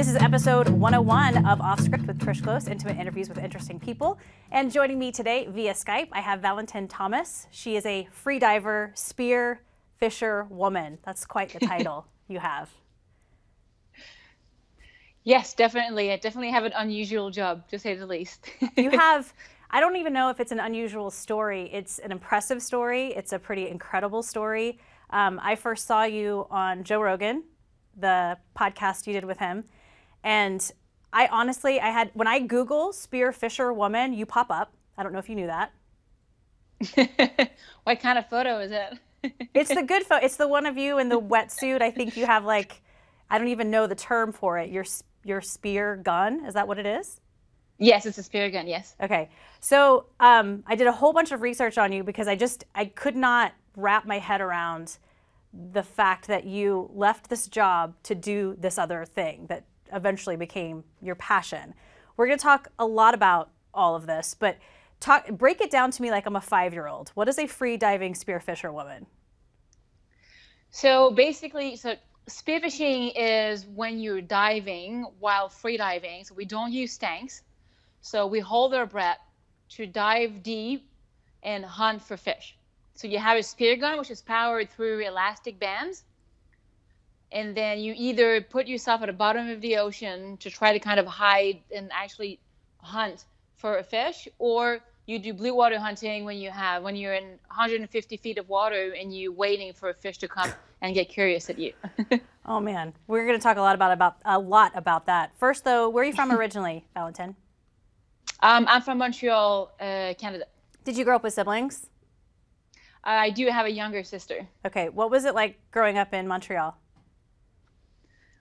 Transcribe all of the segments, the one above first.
This is episode 101 of Off Script with Trish Glose, intimate interviews with interesting people. And joining me today via Skype, I have Valentine Thomas. She is a freediver, spear fisher woman. That's quite the title you have. Yes, definitely. I definitely have an unusual job, to say the least. You have, I don't even know if it's an unusual story. It's an impressive story. It's a pretty incredible story. I first saw you on Joe Rogan, the podcast you did with him. And I honestly, when I Google spear fisher woman, you pop up. I don't know if you knew that. What kind of photo is it? It's the good photo. It's the one of you in the wetsuit. I think you have like, I don't even know the term for it. Your spear gun. Is that what it is? Yes, it's a spear gun, yes. Okay. So I did a whole bunch of research on you because I could not wrap my head around the fact that you left this job to do this other thing that eventually became your passion. We're going to talk a lot about all of this, but break it down to me like I'm a 5-year-old. What is a free diving spearfisher woman? So basically, spearfishing is when you're diving while free diving. So we don't use tanks. So we hold our breath to dive deep and hunt for fish. So you have a spear gun, which is powered through elastic bands. And then you either put yourself at the bottom of the ocean to try to kind of hide and actually hunt for a fish, or you do blue water hunting when you're in 150 feet of water and you're waiting for a fish to come and get curious at you. Oh man, we're going to talk a lot about that. First though, where are you from originally, Valentine? I'm from Montreal, Canada. Did you grow up with siblings? I do have a younger sister. Okay, what was it like growing up in Montreal?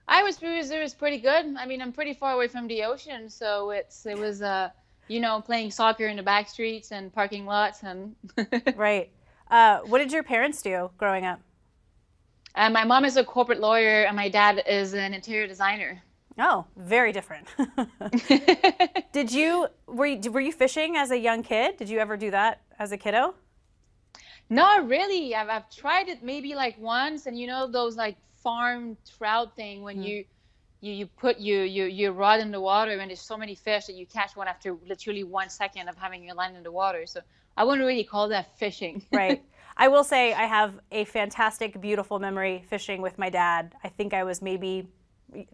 It was pretty good. I mean, I'm pretty far away from the ocean, so it was playing soccer in the back streets and parking lots and. Right. What did your parents do growing up? My mom is a corporate lawyer, and my dad is an interior designer. Oh, very different. Were you fishing as a young kid? Did you ever do that as a kiddo? Not really. I've tried it maybe like once, and those like farm trout thing when you put your rod in the water and there's so many fish that you catch one after literally 1 second of having your line in the water. So I wouldn't really call that fishing. Right. I will say I have a fantastic, beautiful memory fishing with my dad. I think I was maybe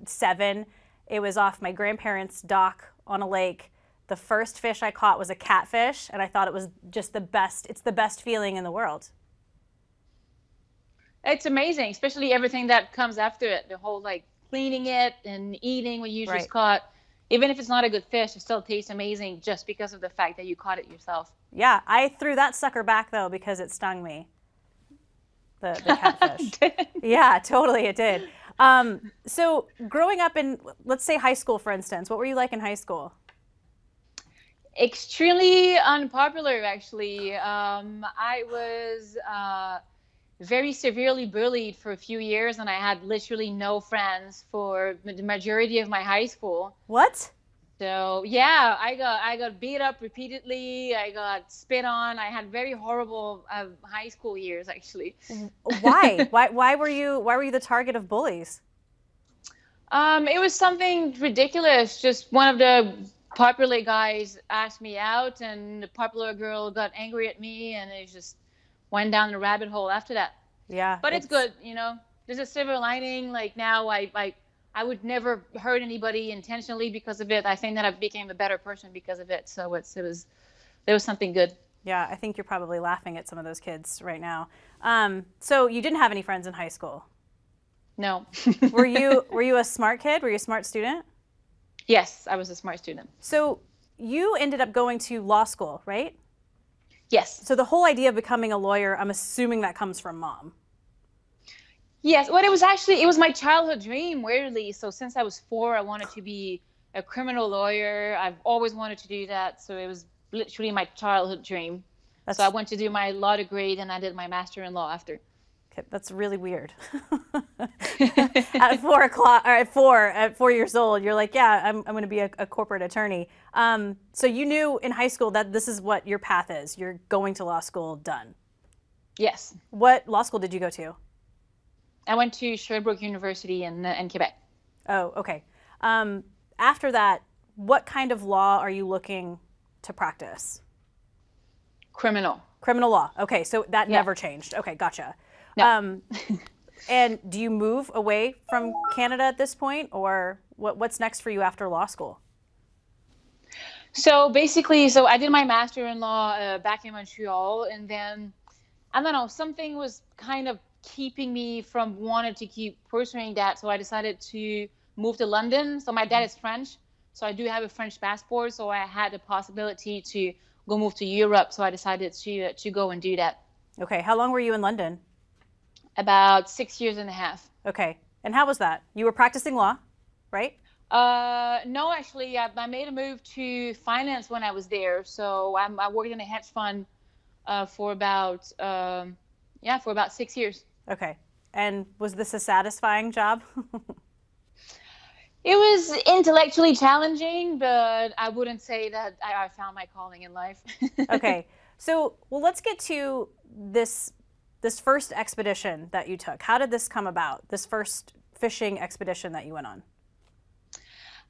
7. It was off my grandparents' dock on a lake. The first fish I caught was a catfish, and I thought it was just the best. It's the best feeling in the world. It's amazing, especially everything that comes after it. The whole like cleaning it and eating what you just caught. Even if it's not a good fish, it still tastes amazing just because of the fact that you caught it yourself. Yeah, I threw that sucker back though because it stung me. The catfish. Yeah, totally, it did. So growing up in, let's say high school, for instance, what were you like in high school? Extremely unpopular, actually. I was very severely bullied for a few years, and I had literally no friends for the majority of my high school. What? So yeah, I got beat up repeatedly. I got spit on. I had very horrible high school years, actually. Why? Why were you the target of bullies? It was something ridiculous. Just one of the popular guys asked me out, and the popular girl got angry at me, and it just went down the rabbit hole after that. Yeah. But it's good, There's a silver lining. Like now I would never hurt anybody intentionally because of it. I think that I became a better person because of it. So there was something good. Yeah, I think you're probably laughing at some of those kids right now. So you didn't have any friends in high school? No. Were you a smart kid? Were you a smart student? Yes, I was a smart student. So you ended up going to law school, right? Yes. So the whole idea of becoming a lawyer, I'm assuming that comes from mom. Yes. Well, it was my childhood dream, weirdly. So since I was 4, I wanted to be a criminal lawyer. I've always wanted to do that. So it was literally my childhood dream. So I went to do my law degree, then I did my master in law after. Okay, that's really weird. At 4 o'clock, or at 4 years old, you're like, yeah, I'm going to be a corporate attorney. So you knew in high school that this is what your path is. You're going to law school, done. Yes. What law school did you go to? I went to Sherbrooke University in Quebec. Oh, okay. After that, what kind of law are you looking to practice? Criminal. Criminal law. Okay, so that never changed. Okay, gotcha. No. And do you move away from Canada at this point, or what's next for you after law school? So basically, I did my master in law back in Montreal, and then, I don't know, something was kind of keeping me from wanting to keep pursuing that, so I decided to move to London. So my dad is French, so I do have a French passport, so I had the possibility to go move to Europe, so I decided to go and do that. Okay, how long were you in London? About 6 years and a half. Okay, and how was that? You were practicing law, right? No, actually, I made a move to finance when I was there. So I worked in a hedge fund for about 6 years. Okay, and was this a satisfying job? It was intellectually challenging, but I wouldn't say that I found my calling in life. Okay, so let's get to this first expedition that you took. How did this come about? This first fishing expedition that you went on?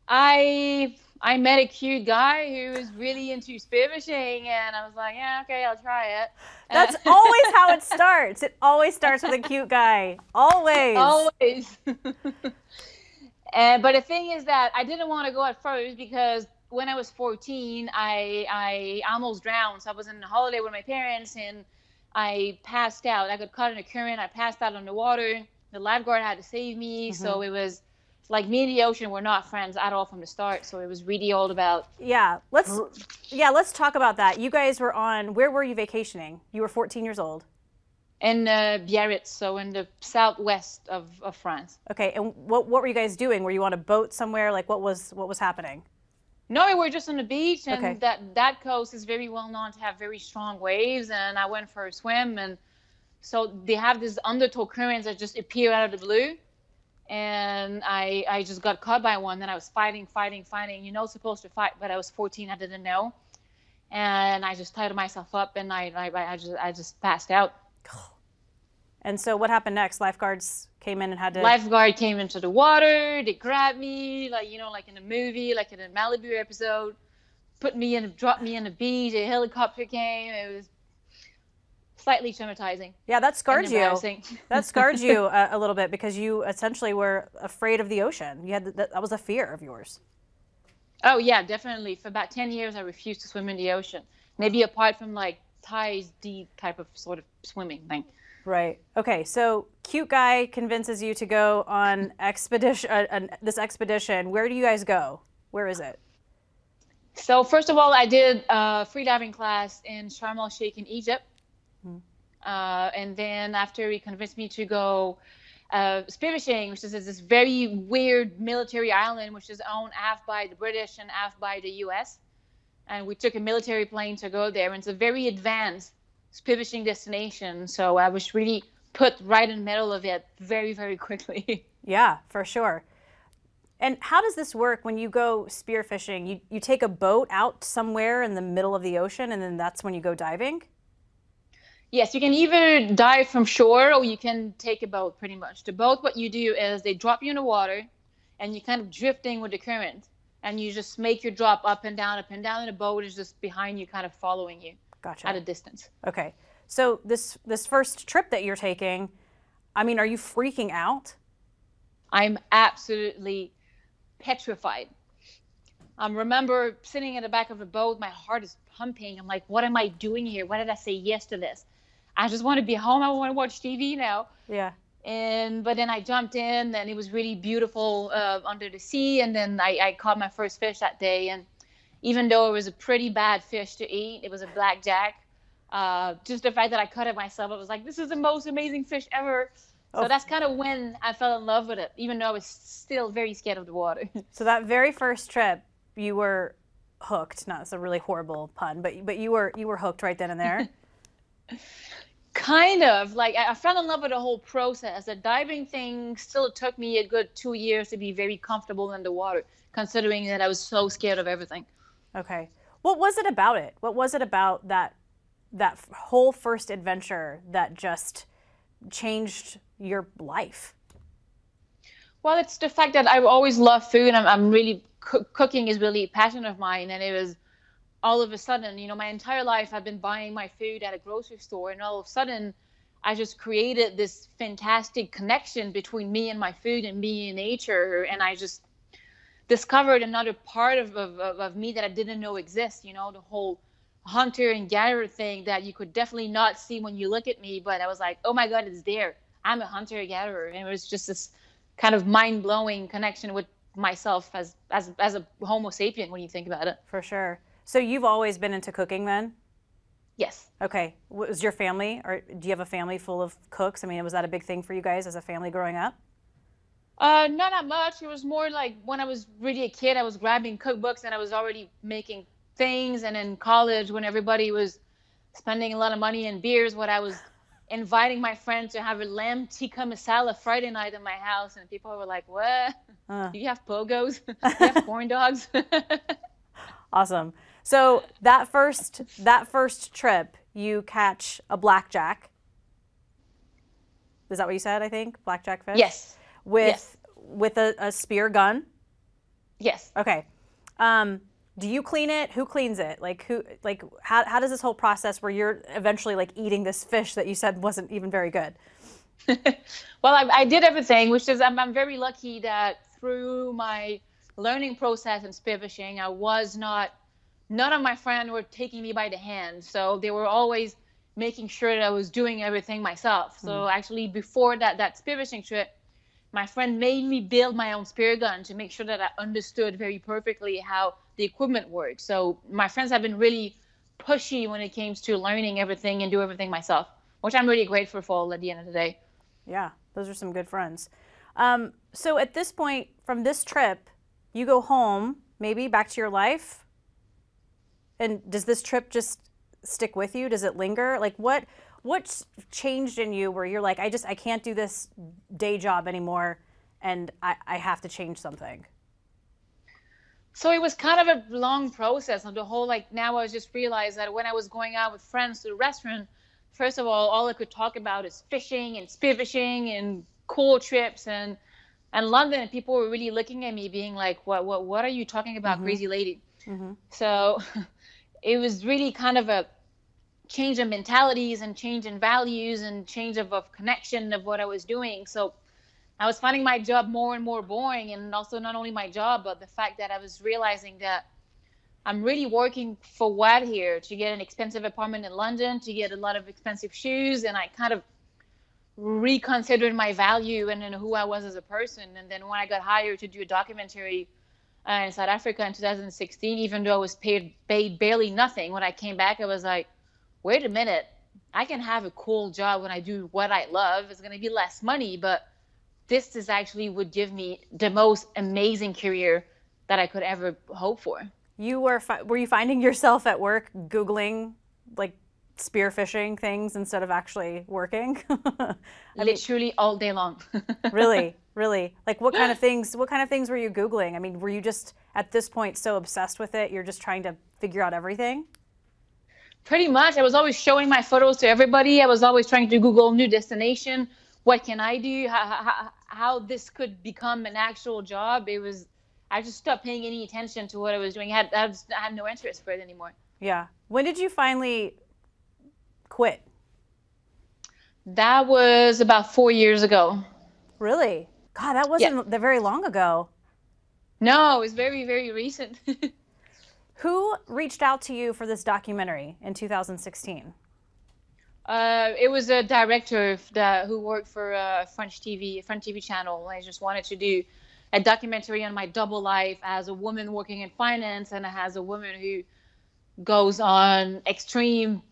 I met a cute guy who was really into spearfishing, and I was like, yeah, okay, I'll try it. That's always how it starts. It always starts with a cute guy. Always. Always. But the thing is that I didn't want to go at first because when I was 14, I almost drowned. So I was on a holiday with my parents, and I passed out. I got caught in a current. I passed out on the water. The lifeguard had to save me. Mm-hmm. So it was like me and the ocean were not friends at all from the start. So it was really all about. Yeah, let's talk about that. You guys were on. Where were you vacationing? You were 14 years old. In Biarritz, so in the southwest of France. Okay, and what were you guys doing? Were you on a boat somewhere? Like what was happening? No, we were just on the beach, and okay. that coast is very well known to have very strong waves. And I went for a swim, and so they have these undertow currents that just appear out of the blue. And I just got caught by one. Then I was fighting. You're not supposed to fight, but I was 14. I didn't know, and I just tied myself up, and I just passed out. And so what happened next? Lifeguards came in and had to... Lifeguard came into the water. They grabbed me, like in a movie, like in a Malibu episode, dropped me in the beach. A helicopter came. It was slightly traumatizing. Yeah, that scarred you. That scarred you a little bit because you essentially were afraid of the ocean. You had that was a fear of yours. Oh yeah, definitely. For about 10 years, I refused to swim in the ocean. Maybe apart from like thighs deep type of sort of swimming thing. Right. Okay. So cute guy convinces you to go on this expedition. Where do you guys go? Where is it? So first of all, I did a freediving class in Sharm el-Sheikh in Egypt. Mm-hmm. And then after he convinced me to go spearfishing, which is this very weird military island, which is owned half by the British and half by the US. And we took a military plane to go there. And it's a very advanced spearfishing destination. So I was really put right in the middle of it very, very quickly. Yeah, for sure. And how does this work when you go spearfishing? You take a boat out somewhere in the middle of the ocean, and then that's when you go diving? Yes, you can either dive from shore or you can take a boat, pretty much. The boat, what you do is they drop you in the water, and you're kind of drifting with the current. And you just make your drop up and down, and the boat is just behind you, kind of following you. Gotcha. At a distance. Okay. So this first trip that you're taking, I mean, are you freaking out? I'm absolutely petrified. Remember sitting in the back of a boat, my heart is pumping. I'm like, what am I doing here? Why did I say yes to this? I just want to be home. I want to watch TV now. Yeah. But then I jumped in, and it was really beautiful under the sea. And then I caught my first fish that day. And even though it was a pretty bad fish to eat, it was a blackjack. Just the fact that I caught it myself, I was like, this is the most amazing fish ever. So that's kind of when I fell in love with it, even though I was still very scared of the water. So that very first trip, you were hooked. No, it's a really horrible pun, but you were hooked right then and there. Kind of. Like I fell in love with the whole process. The diving thing still took me a good 2 years to be very comfortable in the water, considering that I was so scared of everything. Okay. What was it about it? What was it about that whole first adventure that just changed your life? Well, it's the fact that I've always loved food. I'm really cooking is really a passion of mine, and it was all of a sudden, you know, my entire life I've been buying my food at a grocery store, and all of a sudden, I just created this fantastic connection between me and my food and me and nature, and I just discovered another part of me that I didn't know exists. You know, the whole hunter and gatherer thing that you could definitely not see when you look at me, but I was like, oh my God, it's there. I'm a hunter gatherer, and it was just this kind of mind blowing connection with myself as a Homo sapien when you think about it. For sure. So you've always been into cooking then? Yes. Okay. Was your family, or do you have a family full of cooks? I mean, was that a big thing for you guys as a family growing up? Not that much. It was more like when I was really a kid, I was grabbing cookbooks and I was already making things. And in college, when everybody was spending a lot of money in beers, what I was inviting my friends to have a lamb tikka masala Friday night in my house. And people were like, what? Do you have pogos? Do you have corn dogs? Awesome. So that first trip, you catch a blackjack. Is that what you said, I think? Blackjack fish? Yes. With a spear gun? Yes. Okay. Do you clean it? Who cleans it? How does this whole process where you're eventually like eating this fish that you said wasn't even very good? Well, I did everything, which is I'm very lucky that through my learning process in spearfishing, none of my friends were taking me by the hand. So they were always making sure that I was doing everything myself. So actually before that spearfishing trip, my friend made me build my own spear gun to make sure that I understood very perfectly how the equipment works. So my friends have been really pushy when it came to learning everything and do everything myself, which I'm really grateful for at the end of the day. Yeah, those are some good friends. So at this point from this trip, you go home, maybe back to your life. And does this trip just stick with you? Does it linger? Like what's changed in you where you're like, I can't do this day job anymore and I have to change something? So it was kind of a long process of the whole, like now I just realized that when I was going out with friends to the restaurant, first of all I could talk about is fishing and spearfishing and cool trips and London, and people were really looking at me being like, what are you talking about, crazy lady? So it was really kind of a change in mentalities and change in values and change of connection of what I was doing. So I was finding my job more and more boring, and also not only my job, but the fact that I was realizing that I'm really working for what here? To get an expensive apartment in London, to get a lot of expensive shoes, and I kind of reconsidered my value and who I was as a person. And then when I got hired to do a documentary in South Africa in 2016, even though I was paid barely nothing, when I came back, I was like, wait a minute, I can have a cool job when I do what I love. It's going to be less money, but this is actually would give me the most amazing career that I could ever hope for. Were you finding yourself at work Googling like spearfishing things instead of actually working? Literally all day long. Really? Like what kind of things were you Googling? I mean, were you just at this point so obsessed with it, you're just trying to figure out everything? Pretty much. I was always showing my photos to everybody. I was always trying to Google new destination. What can I do? How this could become an actual job. I just stopped paying any attention to what I was doing. I had no interest for it anymore. Yeah. When did you finally quit? That was about 4 years ago. Really? God, that wasn't that very long ago. No, it was very, very recent. Who reached out to you for this documentary in 2016? It was a director who worked for a French TV channel. I just wanted to do a documentary on my double life as a woman working in finance and as a woman who goes on extreme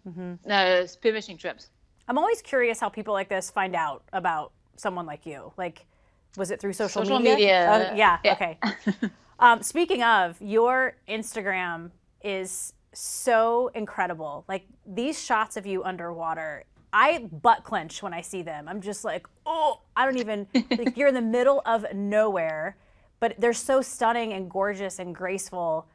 spearfishing trips. I'm always curious how people like this find out about someone like you. Like, was it through social media? Yeah, okay. Speaking of, your Instagram is so incredible. Like these shots of you underwater, I butt clench when I see them. I'm just like, oh, I don't even, like you're in the middle of nowhere, but they're so stunning and gorgeous and graceful.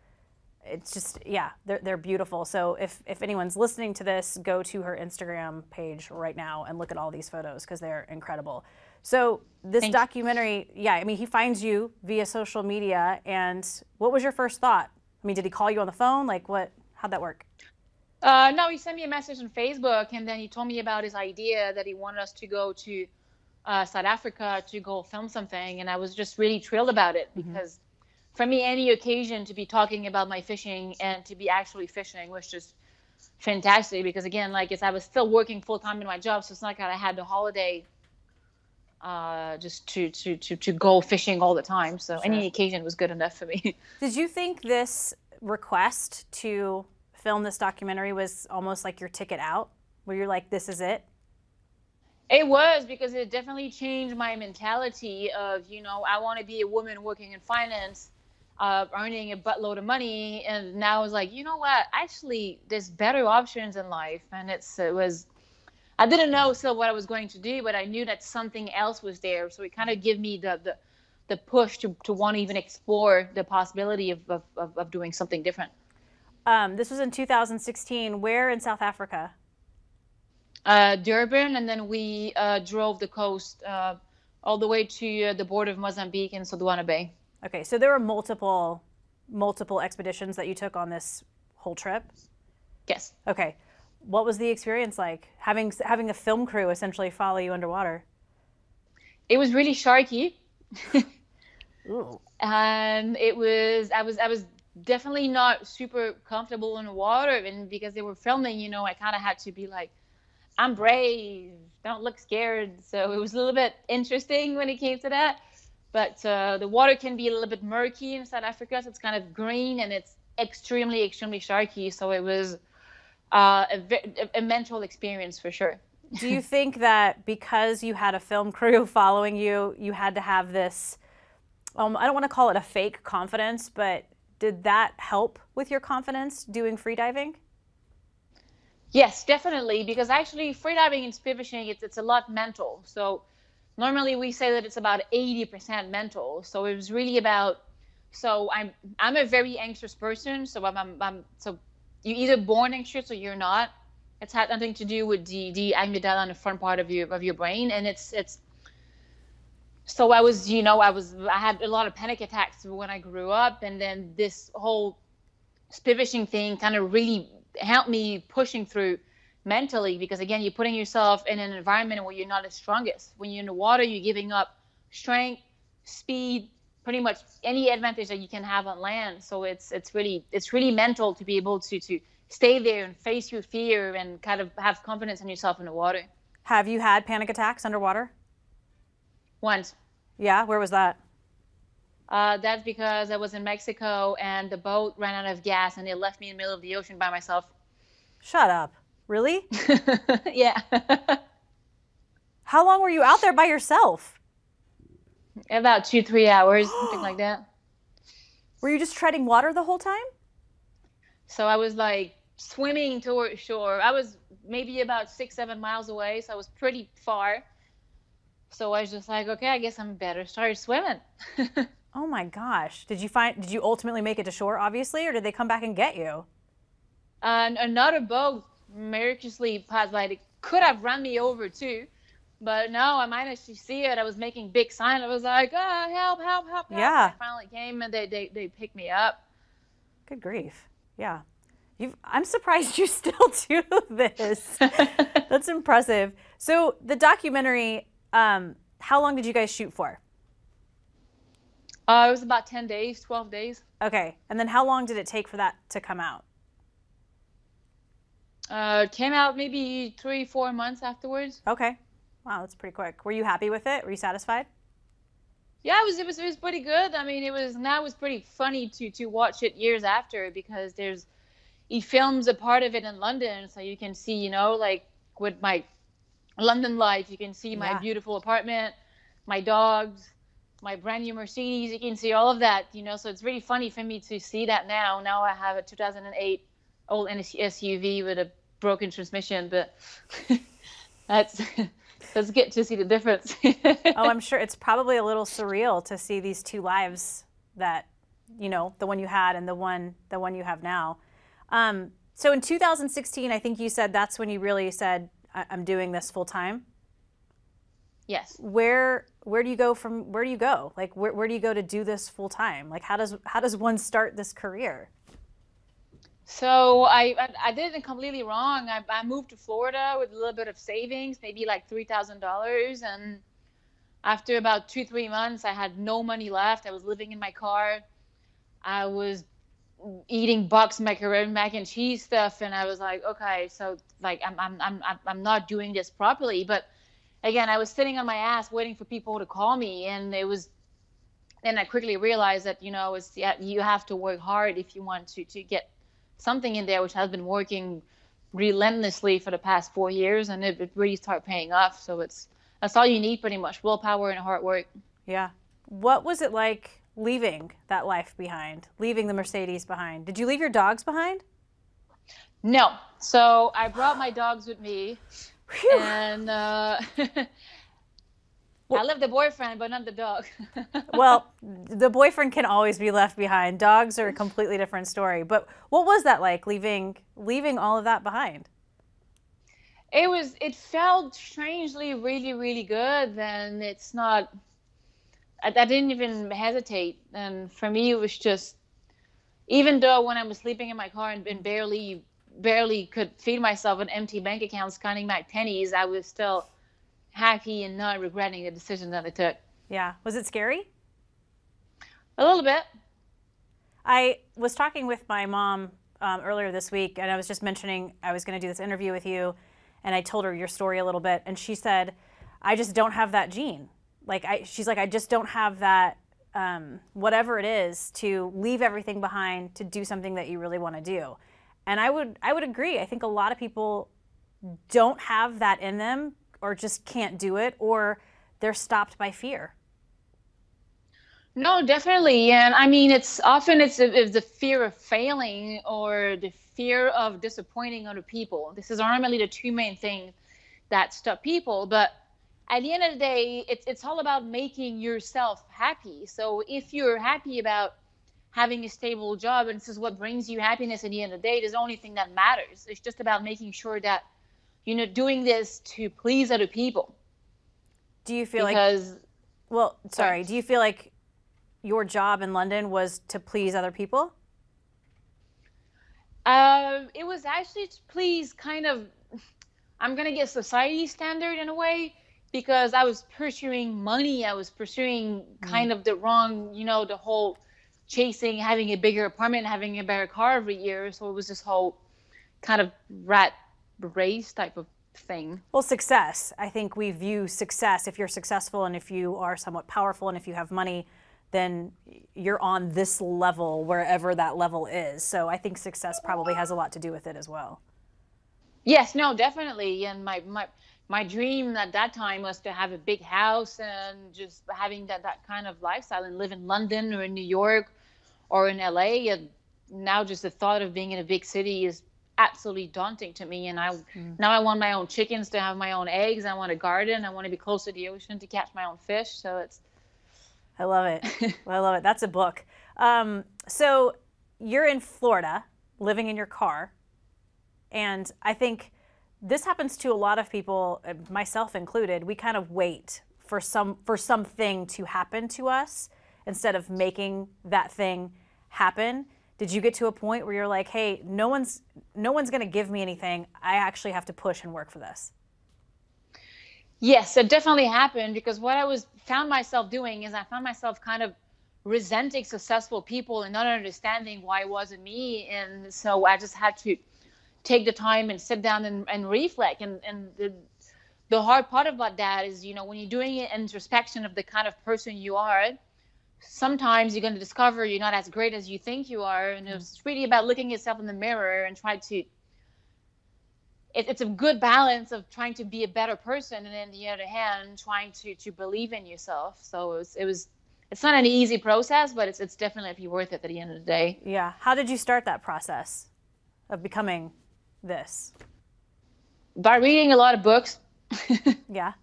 It's just, yeah, they're beautiful. So if anyone's listening to this, go to her Instagram page right now and look at all these photos because they're incredible. So this Thank you. documentary, yeah, I mean, he finds you via social media, and what was your first thought? I mean, did he call you on the phone? Like, how'd that work? No, he sent me a message on Facebook, and then he told me about his idea that he wanted us to go to South Africa to go film something, and I was just really thrilled about it because for me, any occasion to be talking about my fishing and to be actually fishing was just fantastic. Because again, like I was still working full time in my job, so it's not like I had the holiday just to go fishing all the time. So Sure. any occasion was good enough for me. Did you think this request to film this documentary was almost like your ticket out, where you're like, this is it? It was, because it definitely changed my mentality of, I want to be a woman working in finance, earning a buttload of money. And now I was like, you know what? Actually, there's better options in life. And I didn't know still what I was going to do, but I knew that something else was there. So it kind of gave me the push to want to even explore the possibility of doing something different. This was in 2016. Where in South Africa? Durban, and then we drove the coast all the way to the border of Mozambique and Sodwana Bay. Okay, so there were multiple expeditions that you took on this whole trip? Yes. Okay. What was the experience like, having a film crew essentially follow you underwater? It was really sharky. Ooh. And I was definitely not super comfortable in the water, and because they were filming, I kind of had to be like, I'm brave, don't look scared. So it was a little bit interesting when it came to that. But the water can be a little bit murky in South Africa, so it's kind of green and it's extremely, extremely sharky. So it was a mental experience for sure. Do you think that because you had a film crew following you, you had to have this, I don't want to call it a fake confidence, but did that help with your confidence doing freediving? Yes, definitely, because actually freediving and spearfishing, it's a lot mental. So normally we say that it's about 80% mental. So it was really about, so I'm a very anxious person. So so you're either born anxious or you're not. It's had nothing to do with the amygdala on the front part of your brain, and it's. So I had a lot of panic attacks when I grew up, and then this whole spearfishing thing kind of really helped me pushing through mentally, because again, you're putting yourself in an environment where you're not as strongest. When you're in the water, you're giving up strength, speed, pretty much any advantage that you can have on land. So it's really mental to be able to stay there and face your fear and kind of have confidence in yourself in the water. Have you had panic attacks underwater? Once. Yeah, where was that? That's because I was in Mexico and the boat ran out of gas and it left me in the middle of the ocean by myself. Shut up. Really? Yeah. How long were you out there by yourself? About 2-3 hours, something like that. Were you just treading water the whole time? So I was like swimming towards shore. I was maybe about 6-7 miles away, so I was pretty far. So I was just like, okay, I guess I'm better start swimming. Oh my gosh. Did you ultimately make it to shore, obviously, or did they come back and get you? Another boat miraculously passed by. They could have run me over too, but no, I managed to see it. I was making big signs. I was like, oh, help, help, help, help. Yeah. And I finally came and they picked me up. Good grief. Yeah. I'm surprised you still do this. That's impressive. So the documentary, how long did you guys shoot for? It was about 10 days, 12 days. Okay. And then how long did it take for that to come out? It came out maybe 3-4 months afterwards. Okay. Wow, that's pretty quick. Were you happy with it? Were you satisfied? Yeah, it was pretty good. I mean, it was pretty funny to watch it years after, because he films a part of it in London, so you can see, like with my London life, you can see my beautiful apartment, my dogs, my brand new Mercedes. You can see all of that, so it's really funny for me to see that now. Now I have a 2008 old SUV with a broken transmission, but that's good to see the difference. Oh, I'm sure it's probably a little surreal to see these two lives, that, the one you had and the one you have now. So in 2016, I think you said that's when you really said, I'm doing this full time. Yes. Where do you go from, where do you go? Like, where do you go to do this full time? Like, how does one start this career? So I did it completely wrong. I moved to Florida with a little bit of savings, maybe like $3,000. And after about 2, 3 months, I had no money left. I was living in my car. I was eating Buck's mac and cheese stuff, and I was like, okay, so like I'm not doing this properly. But again, I was sitting on my ass waiting for people to call me, and and I quickly realized that, it's, yeah, you have to work hard if you want to get something in there, which has been working relentlessly for the past 4 years, and it really started paying off. So that's all you need, pretty much: willpower and hard work. Yeah. What was it like leaving that life behind, leaving the Mercedes behind? Did you leave your dogs behind? No. So I brought my dogs with me. Whew. And I left the boyfriend, but not the dog. Well, the boyfriend can always be left behind. Dogs are a completely different story. But what was that like, leaving all of that behind? It felt strangely really, really good. And it's not, I didn't even hesitate. And for me, it was just, even though when I was sleeping in my car and barely could feed myself with empty bank accounts, counting my pennies, I was still happy and not regretting the decision that I took. Yeah. Was it scary? A little bit. I was talking with my mom earlier this week, and I was just mentioning I was going to do this interview with you, and I told her your story a little bit, and she said, I just don't have that gene. She's like, I just don't have that, whatever it is, to leave everything behind to do something that you really want to do. And I would agree. I think a lot of people don't have that in them, or just can't do it, or they're stopped by fear. No, definitely. And I mean, it's the fear of failing or the fear of disappointing other people. This is normally the two main things that stop people. But at the end of the day, it's all about making yourself happy. So if you're happy about having a stable job, and this is what brings you happiness at the end of the day, it's the only thing that matters. It's just about making sure that you're not doing this to please other people. Do you feel do you feel like your job in London was to please other people? It was actually to please kind of, I'm going to get society standard in a way, because I was pursuing money. I was pursuing kind of the wrong, the whole chasing, having a bigger apartment, having a better car every year. So it was this whole kind of rat race type of thing. Well, success. I think we view success, if you're successful and if you are somewhat powerful and if you have money, then you're on this level, wherever that level is. So I think success probably has a lot to do with it as well. Yes, no, definitely. And my dream at that time was to have a big house and just having that kind of lifestyle and live in London or in New York or in LA. And now just the thought of being in a big city is absolutely daunting to me. And now I want my own chickens to have my own eggs. I want a garden. I want to be close to the ocean to catch my own fish. So I love it. I love it. That's a book. So you're in Florida, living in your car. And I think this happens to a lot of people, myself included. We kind of wait for something to happen to us instead of making that thing happen. Did you get to a point where you're like, hey, no one's going to give me anything. I actually have to push and work for this? Yes, it definitely happened, because what found myself doing is I found myself kind of resenting successful people and not understanding why it wasn't me. And so I just had to take the time and sit down and reflect. And the hard part about that is, when you're doing an introspection of the kind of person you are, sometimes you're going to discover you're not as great as you think you are. And it's really about looking yourself in the mirror and try to, it's a good balance of trying to be a better person, and on the other hand, trying to believe in yourself. So it's not an easy process, but it's definitely worth it at the end of the day. Yeah. How did you start that process of becoming this? By reading a lot of books. Yeah.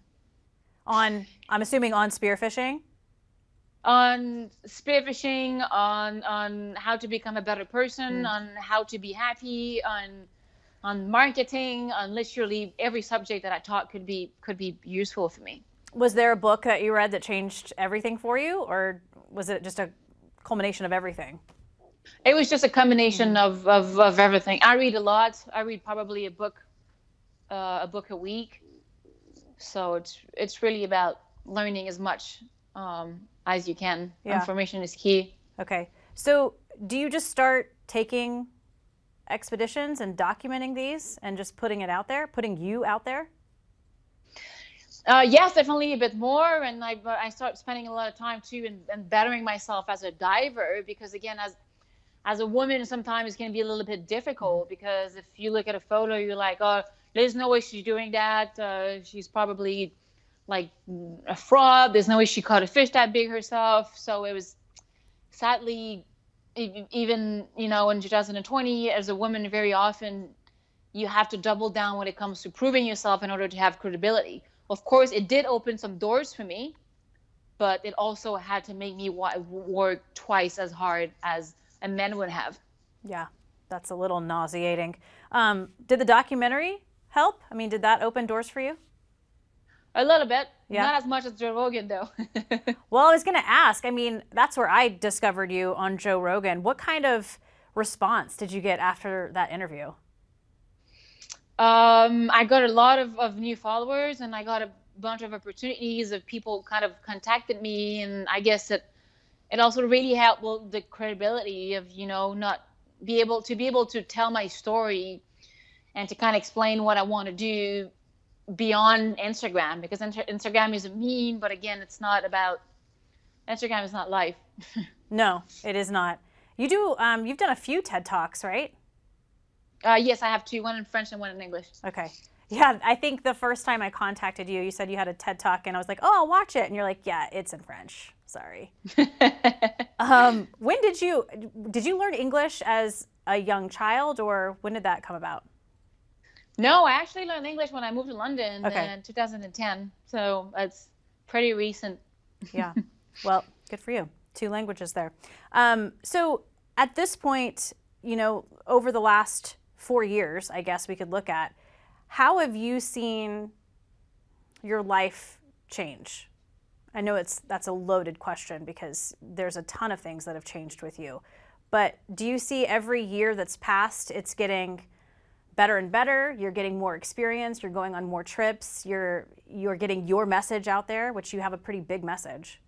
I'm assuming on spearfishing? On spearfishing, on how to become a better person, on how to be happy, on marketing, on literally every subject that I taught could be useful for me. Was there a book that you read that changed everything for you, or was it just a culmination of everything? It was just a combination of everything. I read a lot. I read probably a book a week. So it's really about learning as much as you can. Yeah. Information is key. Okay. So do you just start taking expeditions and documenting these and just putting it out there, putting you out there? Yes, definitely a bit more. And I start spending a lot of time too and bettering myself as a diver, because again, as a woman, sometimes it can be a little bit difficult, because if you look at a photo, you're like, oh, there's no way she's doing that. She's probably like a fraud. There's no way she caught a fish that big herself. So it was sadly, even, in 2020, as a woman, very often you have to double down when it comes to proving yourself in order to have credibility. Of course, it did open some doors for me, but it also had to make me work twice as hard as a man would have. Yeah, that's a little nauseating. Did the documentary help? I mean, did that open doors for you? A little bit. Yeah. Not as much as Joe Rogan, though. Well, I was going to ask, I mean, that's where I discovered you, on Joe Rogan. What kind of response did you get after that interview? I got a lot of new followers, and I got a bunch of opportunities of people kind of contacted me, and I guess it also really helped with the credibility of, not be able to tell my story and to kind of explain what I want to do beyond Instagram, because Instagram is a meme, but again, Instagram is not life. No, it is not. You do, you've done a few TED Talks, right? Yes, I have two, one in French and one in English. Okay. Yeah, I think the first time I contacted you, you said you had a TED Talk, and I was like, oh, I'll watch it. And you're like, yeah, it's in French. Sorry. When did you learn English as a young child, or when did that come about? No, I actually learned English when I moved to London in 2010. So it's pretty recent. Yeah. Well, good for you. 2 languages there. So at this point, over the last 4 years, I guess we could look at, how have you seen your life change? I know that's a loaded question, because there's a ton of things that have changed with you. But do you see every year that's passed, it's getting better and better? You're getting more experience, you're going on more trips, you're getting your message out there, which you have a pretty big message.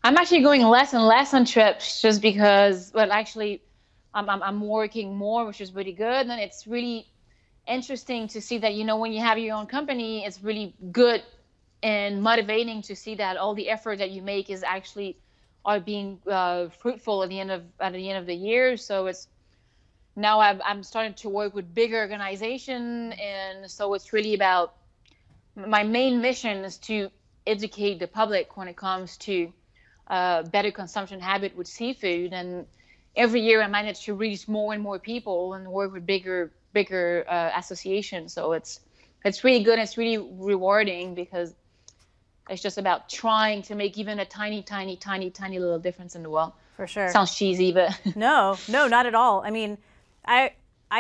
I'm actually going less and less on trips, just because, well, actually, I'm working more, which is really good. And it's really interesting to see that, when you have your own company, it's really good and motivating to see that all the effort that you make is actually are being fruitful at the end of the year. So it's now I'm starting to work with bigger organization, and so it's really about, my main mission is to educate the public when it comes to better consumption habit with seafood. And every year I manage to reach more and more people and work with bigger associations. So it's really good. It's really rewarding, because it's just about trying to make even a tiny little difference in the world. For sure. Sounds cheesy, but no, not at all. I mean, I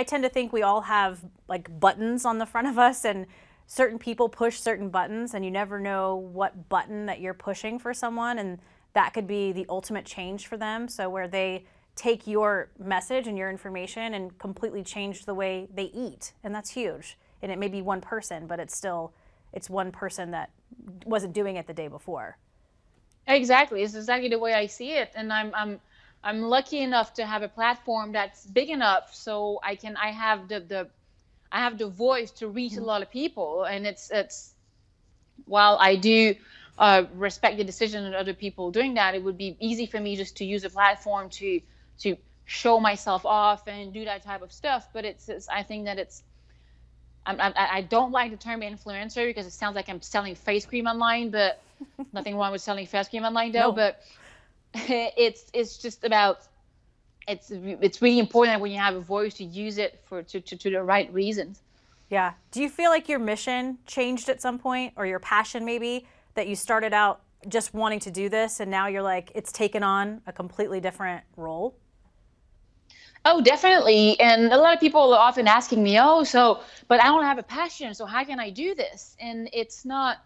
tend to think we all have like buttons on the front of us, and certain people push certain buttons, and you never know what button that you're pushing for someone, and that could be the ultimate change for them. So where they take your message and your information and completely change the way they eat, and that's huge. And it may be one person, but it's one person that wasn't doing it the day before. Exactly. It's exactly the way I see it. And I'm lucky enough to have a platform that's big enough so I have the voice to reach a lot of people. And it's while I do respect the decision of other people doing that, it would be easy for me just to use a platform to show myself off and do that type of stuff. But I think that I don't like the term influencer, because it sounds like I'm selling face cream online, but nothing wrong with selling face cream online though. No. But it's just about, it's really important that when you have a voice, to use it to the right reasons. Yeah. Do you feel like your mission changed at some point, or your passion maybe, that you started out just wanting to do this and now you're like, it's taken on a completely different role? Oh, definitely. And a lot of people are often asking me, but I don't have a passion, so how can I do this? And it's not,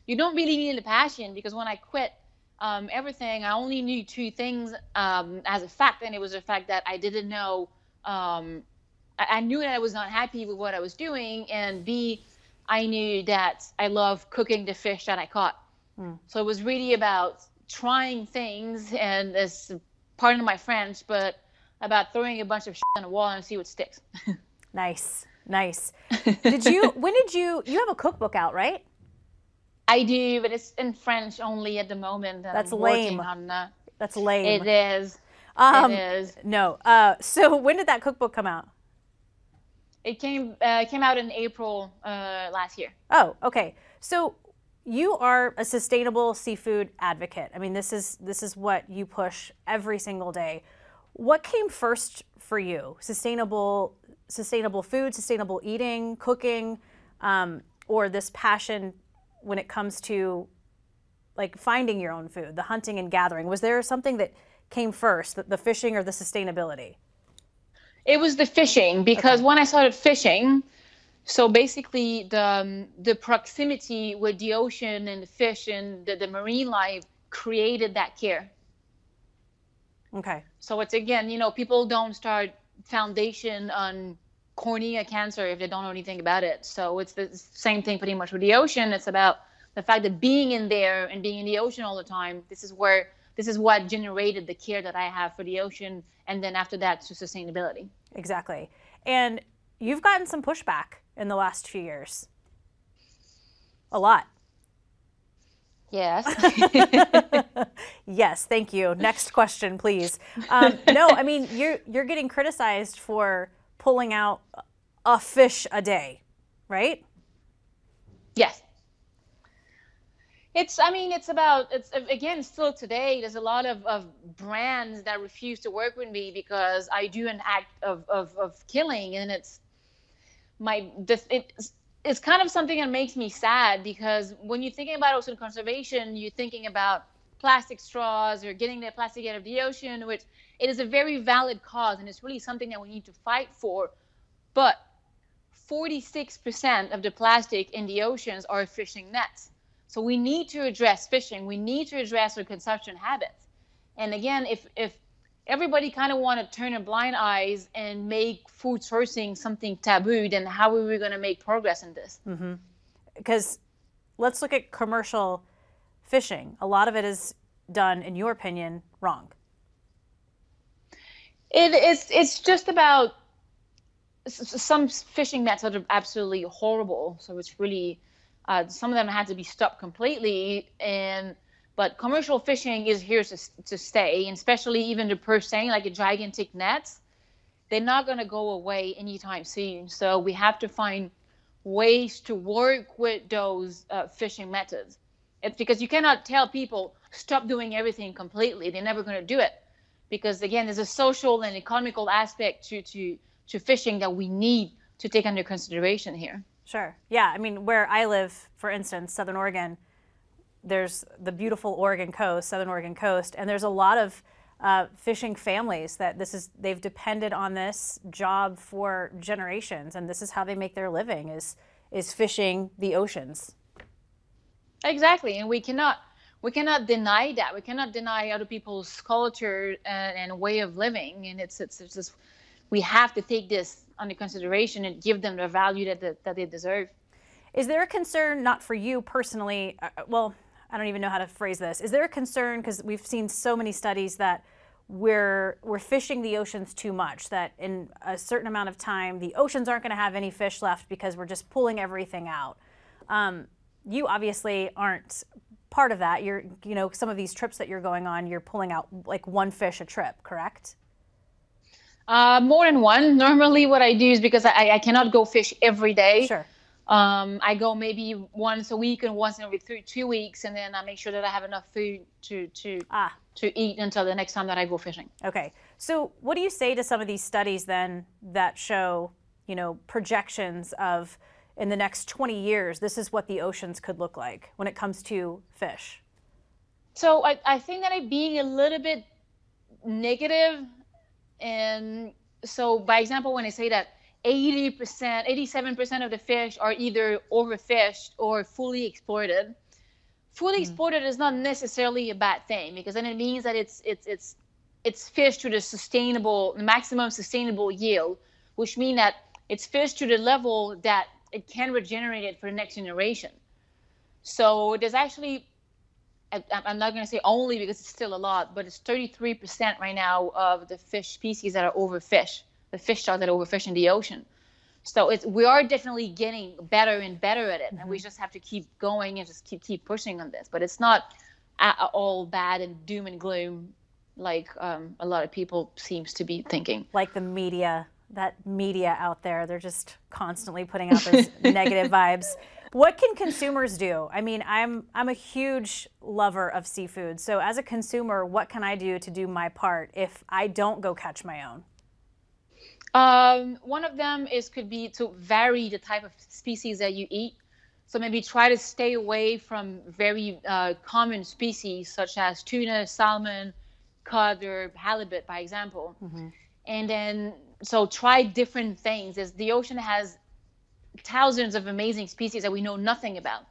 you don't really need a passion, because when I quit everything, I only knew two things as a fact, and it was the fact that I didn't know. I knew that I was not happy with what I was doing, and B, I knew that I love cooking the fish that I caught. So it was really about trying things, and this, pardon my French, but about throwing a bunch of shit on a wall and see what sticks. Nice, nice. When did you have a cookbook out, right? I do, but it's in French only at the moment. And That's I'm lame. working on that. That's lame. It is. It is. No. So when did that cookbook come out? It came out in April last year. Oh, okay. So you are a sustainable seafood advocate. I mean, this is what you push every single day. What came first for you? Sustainable food, sustainable eating, cooking, or this passion when it comes to like finding your own food, the hunting and gathering? Was there something that came first, the fishing or the sustainability? It was the fishing, because when I started fishing, so basically the proximity with the ocean and the fish and the marine life created that care. Okay. So it's, again, people don't start foundation on cornea cancer if they don't know anything about it. So it's the same thing pretty much with the ocean. It's about the fact that being in there and being in the ocean all the time, this is what generated the care that I have for the ocean, and then after that to sustainability. Exactly. And you've gotten some pushback in the last few years. A lot. Yes. Yes, thank you. Next question, please. No, I mean, you're getting criticized for pulling out a fish a day, right? Yes. It's again, still today, there's a lot of brands that refuse to work with me because I do an act of killing, and it's kind of something that makes me sad, because when you're thinking about ocean conservation, you're thinking about plastic straws or getting the plastic out of the ocean, which it is a very valid cause, and it's really something that we need to fight for. But 46% of the plastic in the oceans are fishing nets. So we need to address fishing. We need to address our consumption habits. And again, if everybody kind of want to turn a blind eyes and make food sourcing something taboo, then how are we going to make progress in this? Mm-hmm. Because let's look at commercial fishing. A lot of it is done, in your opinion, wrong. It's just about some fishing methods are absolutely horrible. So it's really, some of them had to be stopped completely. But commercial fishing is here to stay, and especially even the purse seine, like a gigantic nets, they're not going to go away anytime soon. So we have to find ways to work with those fishing methods. It's because you cannot tell people stop doing everything completely. They're never going to do it, because again, there's a social and economical aspect to fishing that we need to take under consideration here. Sure. Yeah. I mean, where I live, for instance, Southern Oregon, there's the beautiful Oregon coast, Southern Oregon coast, and there's a lot of fishing families that they've depended on this job for generations, and this is how they make their living is fishing the oceans. Exactly, and we cannot deny that. We cannot deny other people's culture and way of living, and it's just, we have to take this under consideration and give them the value that they deserve. Is there a concern, not for you personally, well, I don't even know how to phrase this. Is there a concern, because we've seen so many studies that we're fishing the oceans too much, that in a certain amount of time, the oceans aren't going to have any fish left because we're just pulling everything out. You obviously aren't part of that. Some of these trips that you're going on, you're pulling out like one fish a trip, correct? More than one. Normally what I do is, because I cannot go fish every day. Sure. I go maybe once a week and once every 2 weeks, and then I make sure that I have enough food to eat until the next time that I go fishing. Okay. So what do you say to some of these studies then that show, projections of in the next 20 years, this is what the oceans could look like when it comes to fish? So I think that I'm being a little bit negative. And so, by example, when I say that 87% of the fish are either overfished or fully exploited, fully exported is not necessarily a bad thing, because then it means that it's fished to the maximum sustainable yield, which means that it's fished to the level that it can regenerate it for the next generation. So there's actually, I'm not going to say only because it's still a lot, but it's 33% right now of the fish species that are overfished, the fish stocks that are overfished in the ocean. So we are definitely getting better and better at it, and we just have to keep going and just keep pushing on this. But it's not all bad and doom and gloom like a lot of people seems to be thinking. Like the media, that media out there, they're just constantly putting out those negative vibes. What can consumers do? I mean, I'm a huge lover of seafood. So as a consumer, what can I do to do my part if I don't go catch my own? One of them could be to vary the type of species that you eat. So maybe try to stay away from very common species such as tuna, salmon, cod, or halibut, by example. And then, so try different things. As the ocean has thousands of amazing species that we know nothing about,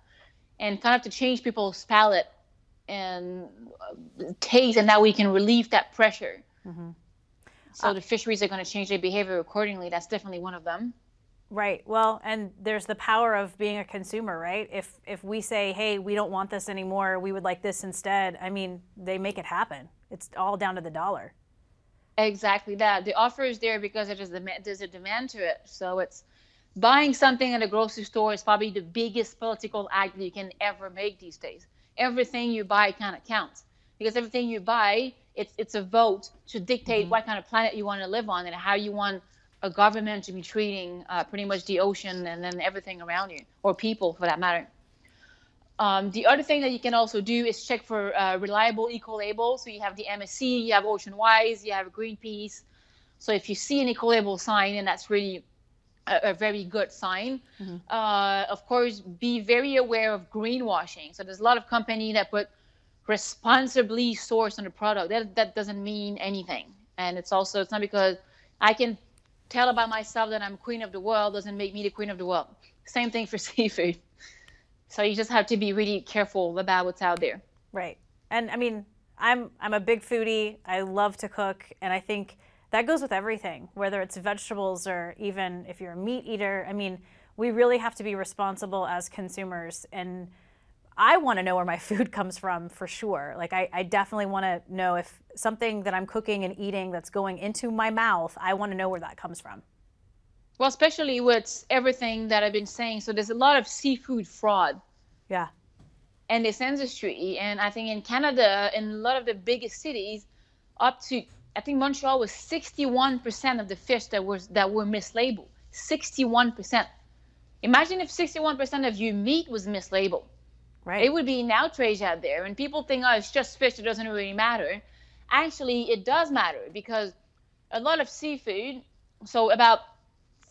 and kind of to change people's palate and taste, and now we can relieve that pressure. So the fisheries are going to change their behavior accordingly. That's definitely one of them. Right. Well, and there's the power of being a consumer, right? If we say, hey, we don't want this anymore, we would like this instead, I mean, they make it happen. It's all down to the dollar. Exactly that. The offer is there because there's a demand to it. So it's buying something at a grocery store is probably the biggest political act that you can ever make these days. Everything you buy kind of counts, because everything you buy, it's a vote to dictate what kind of planet you want to live on and how you want a government to be treating pretty much the ocean and then everything around you, or people for that matter. The other thing that you can also do is check for reliable eco-labels. So you have the MSC, you have OceanWise, you have Greenpeace. So if you see an eco-label sign, and that's really a very good sign. Of course, be very aware of greenwashing. So there's a lot of companies that put responsibly sourced on the product. That doesn't mean anything. And it's not because I can tell about myself that I'm queen of the world doesn't make me the queen of the world. Same thing for seafood. So you just have to be really careful about what's out there. Right. And I mean, I'm a big foodie. I love to cook, and I think that goes with everything, whether it's vegetables or even if you're a meat eater. I mean, we really have to be responsible as consumers, and I want to know where my food comes from for sure. Like I definitely want to know if something that I'm cooking and eating that's going into my mouth, I want to know where that comes from. Well, especially with everything that I've been saying. So there's a lot of seafood fraud. Yeah. And this industry, and I think in Canada, in a lot of the biggest cities, up to, I think Montreal was 61% of the fish that were mislabeled. 61%. Imagine if 61% of your meat was mislabeled. Right. It would be an outrage out there. And people think, oh, it's just fish, it doesn't really matter. Actually, it does matter, because a lot of seafood, so about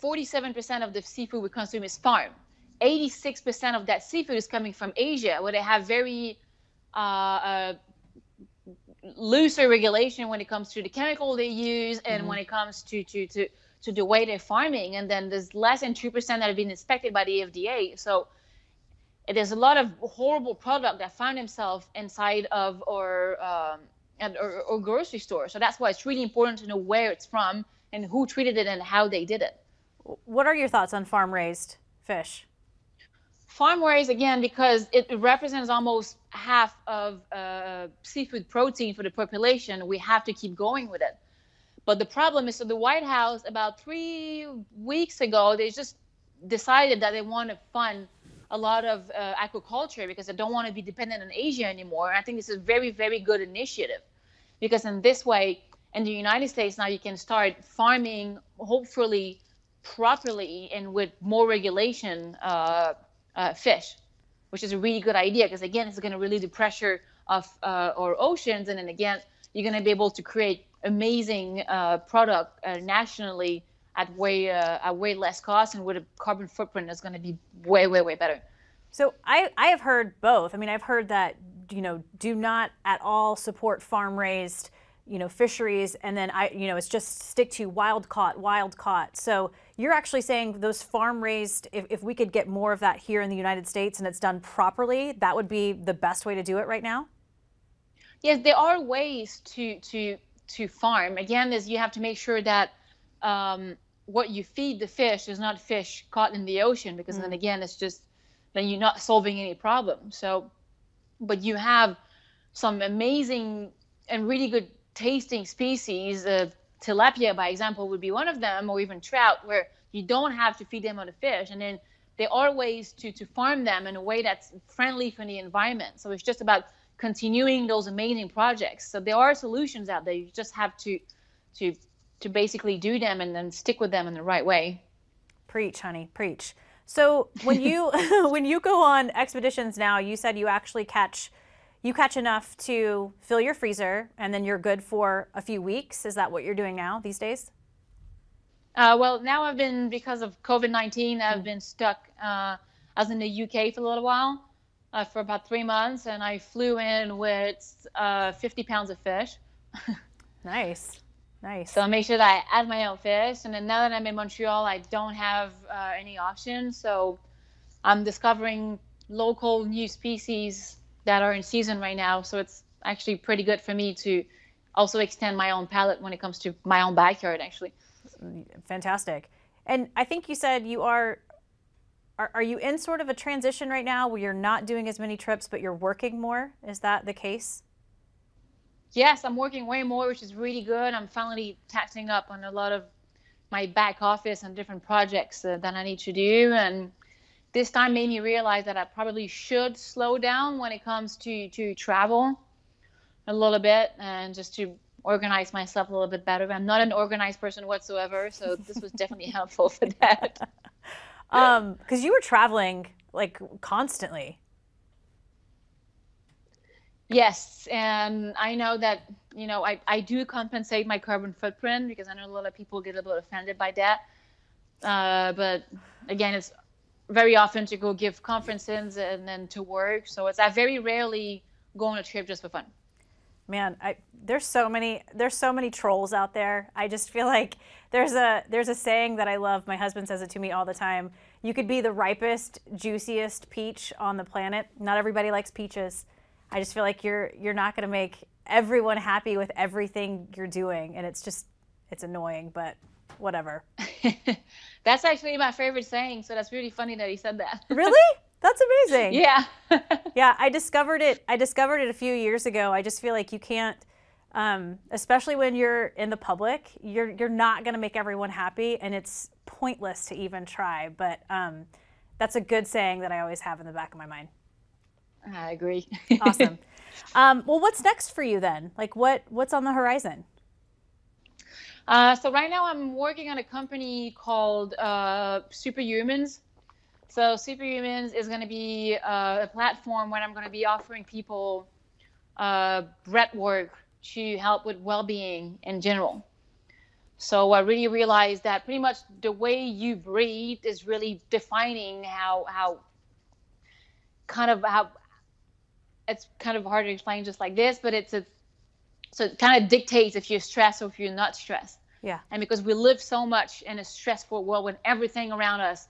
47% of the seafood we consume is farmed. 86% of that seafood is coming from Asia, where they have very looser regulation when it comes to the chemical they use and when it comes to the way they're farming. And then there's less than 2% that have been inspected by the FDA. So there's a lot of horrible product that find themselves inside of our grocery store. So that's why it's really important to know where it's from and who treated it and how they did it. What are your thoughts on farm-raised fish? Farm-raised, again, because it represents almost half of seafood protein for the population, we have to keep going with it. But the problem is, so the White House, about 3 weeks ago, they just decided that they want to fund a lot of aquaculture because they don't want to be dependent on Asia anymore. I think this is a very, very good initiative, because in this way, in the United States now, you can start farming, hopefully properly and with more regulation, fish, which is a really good idea, because again, it's going to relieve the pressure of our oceans, and then again, you're going to be able to create amazing product nationally at way less cost, and with a carbon footprint that's going to be way, way, way better. So I have heard both. I mean, I've heard that, do not at all support farm-raised, fisheries, and then it's just stick to wild caught. So, you're actually saying those farm raised, if we could get more of that here in the United States and it's done properly, that would be the best way to do it right now? Yes, there are ways to farm. Again, is you have to make sure that what you feed the fish is not fish caught in the ocean, because then again, it's just, then you're not solving any problem. So, but you have some amazing and really good tasting species. Tilapia, by example, would be one of them, or even trout, where you don't have to feed them on the fish. And then there are ways to farm them in a way that's friendly for the environment. So it's just about continuing those amazing projects. So there are solutions out there. You just have to basically do them and then stick with them in the right way. Preach, honey, preach. So when you when you go on expeditions now, you said you actually catch enough to fill your freezer, and then you're good for a few weeks. Is that what you're doing now these days? Well, now I've been, because of COVID-19, I've been stuck. I was in the UK for a little while, for about 3 months, and I flew in with 50 pounds of fish. Nice. Nice. So I make sure that I add my own fish. And then now that I'm in Montreal, I don't have any options. So I'm discovering local new species that are in season right now. So it's actually pretty good for me to also extend my own palate when it comes to my own backyard, actually. Fantastic. And I think you said you are you in sort of a transition right now where you're not doing as many trips, but you're working more? Is that the case? Yes, I'm working way more, which is really good. I'm finally catching up on a lot of my back office and different projects that I need to do. And this time made me realize that I probably should slow down when it comes to travel a little bit, and just to organize myself a little bit better. I'm not an organized person whatsoever, so this was definitely helpful for that. Because you were traveling like constantly. Yes, and I know that, I do compensate my carbon footprint, because I know a lot of people get a little offended by that. But again, it's very often to go give conferences and then to work. So I very rarely go on a trip just for fun. Man, there's so many trolls out there. I just feel like there's a saying that I love. My husband says it to me all the time. You could be the ripest, juiciest peach on the planet. Not everybody likes peaches. I just feel like you're not going to make everyone happy with everything you're doing, and it's annoying, but whatever. That's actually my favorite saying, so that's really funny that he said that. Really? That's amazing. Yeah. Yeah, I discovered it a few years ago. I just feel like you can't, especially when you're in the public, you're not going to make everyone happy, and it's pointless to even try. But that's a good saying that I always have in the back of my mind. I agree. Awesome. Well, what's next for you then? Like what's on the horizon? So right now I'm working on a company called Superhumans. So Superhumans is going to be a platform where I'm going to be offering people breath work to help with well-being in general. So I really realized that pretty much the way you breathe is really defining how it's kind of hard to explain just like this, but so it kind of dictates if you're stressed or if you're not stressed. Yeah. And because we live so much in a stressful world when everything around us